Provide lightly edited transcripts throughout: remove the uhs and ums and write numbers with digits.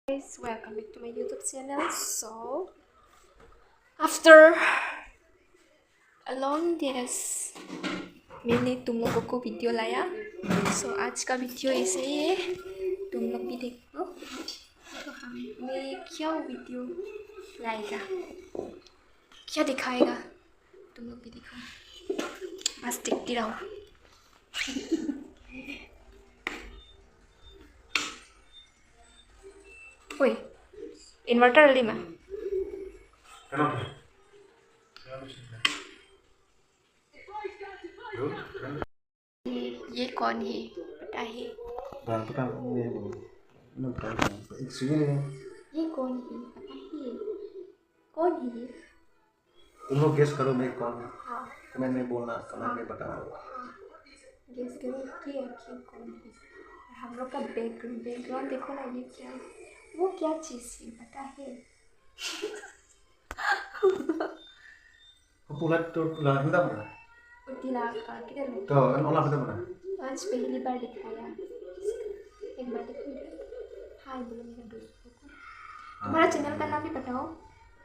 Guys, welcome back to my YouTube channel. So after a long days मैंने तुम लोगों को वीडियो लाया. So आज का वीडियो ऐसे ही है, तुम लोग भी देखो. तो हमें क्या वीडियो लाएगा, क्या दिखाएगा, तुम लोग भी देखो, बस देखते रहो. Woi, inverter 5. Kenapa? ये कौन है पता है? ये कौन है पता है? कौन है ये? तुम लोग गेस करो मैं कौन हूँ. हाँ, कमेंट में बोलना, कमेंट में बताना. गेस करो कि आखिर कौन है. हम लोग का बैकग्राउंड देखो ना, ये क्या है? वो क्या चीज़ है पता है? Pulat tuh pulat kita mana? Utila का किधर है? Tuh kan olah kita mana? आज पहली बार दिखाया. एक बार देखो. हाय बोलो मेरे दोस्तों को. तुम्हारा चैनल का नाम भी बताओ.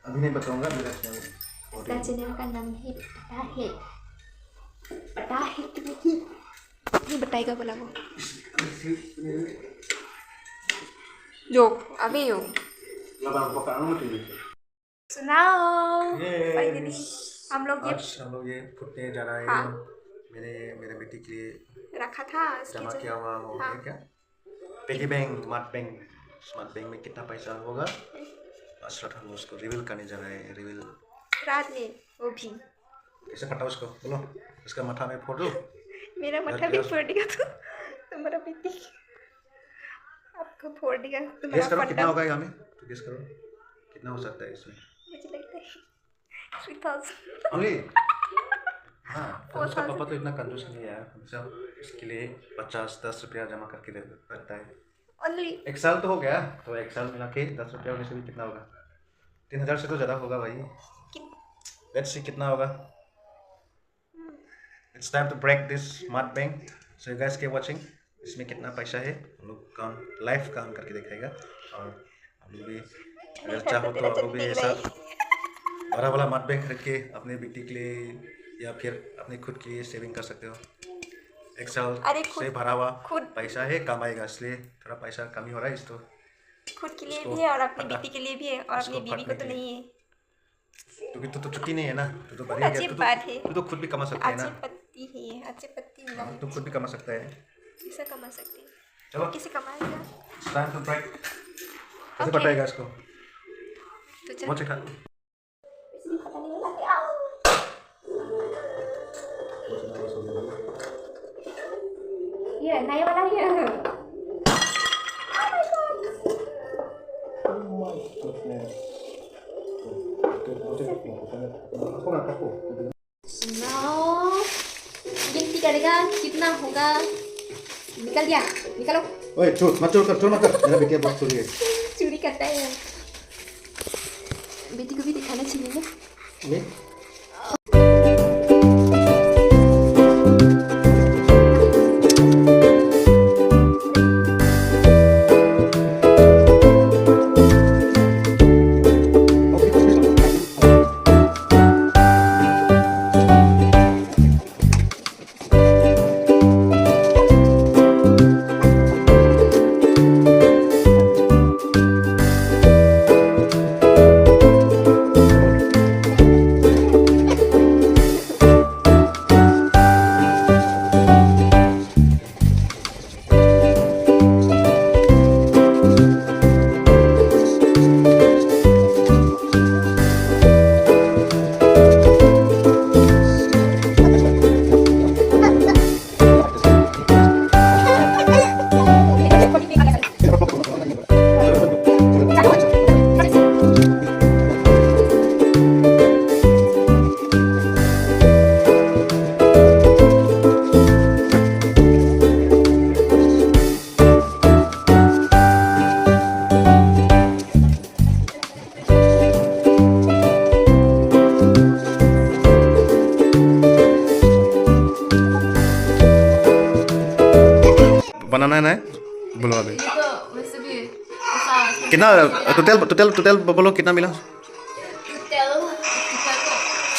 अभी नहीं बताऊंगा, मेरा चैनल. इसका चैनल का नाम है पता है कि नहीं बताएगा बोला वो. जो अभी हो Labang pekaan lu tuh. सुनाओ. Yeay. फाइनली हम लोग आज हम लोग ये फुटने जा रहा है. हाँ. मेरे बेटी के लिए रखा था इसकी जमा किया हुआ वो हाँ. है क्या? पिगी बैंक, स्मार्ट बैंक में कितना पैसा होगा? असरत हम उसको रिवील करने जा रहे हैं. रिवील रात में वो भी कैसे पटा उसको बोलो. इसका माथा में फोड़ दो. मेरा मठा भी फोड़ देगा तो तुम्हारा बेटी आपको फोड़ देगा गेस तुम्हारा करो कितना फंडा. होगा यहाँ में. तो गेस करो कितना हो सकता है इसमें. मुझे लगता है 3000. ओनली. हाँ, तो 4000. उसका पापा तो इतना कंजूस नहीं है यार. सब इसके लिए 50-10 रुपया जमा करके रखता है. ओनली एक साल तो हो गया, तो एक साल मिला के 10 रुपया होने से भी कितना होगा? 3000 से तो ज़्यादा होगा भाई. लेट्स सी कितना होगा. It's time to break this smart bank. So you guys keep watching. इसमें कितना पैसा है हम लोग काउंट लाइव काउंट करके दिखाएगा. और हम लोग भी अगर चाहो तो आप लोग भी ऐसा बड़ा वाला स्मार्ट बैंक खरीद के अपने बेटी के लिए या फिर अपने खुद के लिए सेविंग कर सकते हो. एक साल से भरा हुआ पैसा है, कमाएगा. इसलिए थोड़ा पैसा कमी हो रहा है. इस तो खुद के लिए भी है और अपनी बेटी के लिए भी है और अपनी बीवी को तो नहीं है. क्योंकि तो छुट्टी नहीं है ना. तो बहुत अजीब बात है. तू तो खुद भी कमा सकता है ना. अच्छी पत्ती है ये, अच्छी पत्ती मिला है. तू खुद भी कमा सकता है. किसे कमा सकते हैं? चलो किसे कमाएगा? Time to break. कैसे Okay. बताएगा इसको. तो चल. बहुत सिखा. इसमें पता नहीं लगा क्या. ये नया वाला है. सुनाओ. गिनती करेगा कितना होगा. निकल गया. निकालो. ओए मत चोर मत कर. मेरा बेटी बहुत चोरी है. चोरी करता है. बेटी को भी दिखाना चाहिए ना. ये कितना टोटल टोटल टोटल बोलो कितना मिला?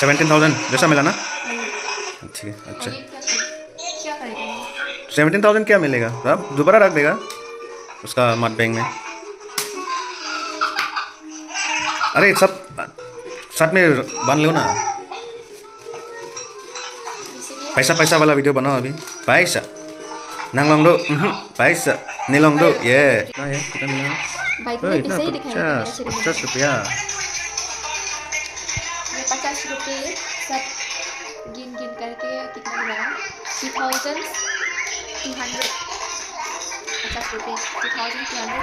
17,000 जैसा मिला ना? ठीक है, अच्छा। क्या करेगा? 17,000 क्या मिलेगा? अब दोबारा रख देगा उसका मड बैंक में। अरे सब साथ में बांध लो ना। पैसा पैसा वाला वीडियो बनाओ अभी। पैसा नंगलोंग दो, पैसा नीलोंग दो, ये कितना है? कितना मिला? बाइक ओए, में इतना पैसा ही दिखाएगा मेरा 50 चैनल में। 50 रुपया। ये 50 रुपये सब गिन गिन करके कितना मिला? 2,200। 50 रुपये 2,200।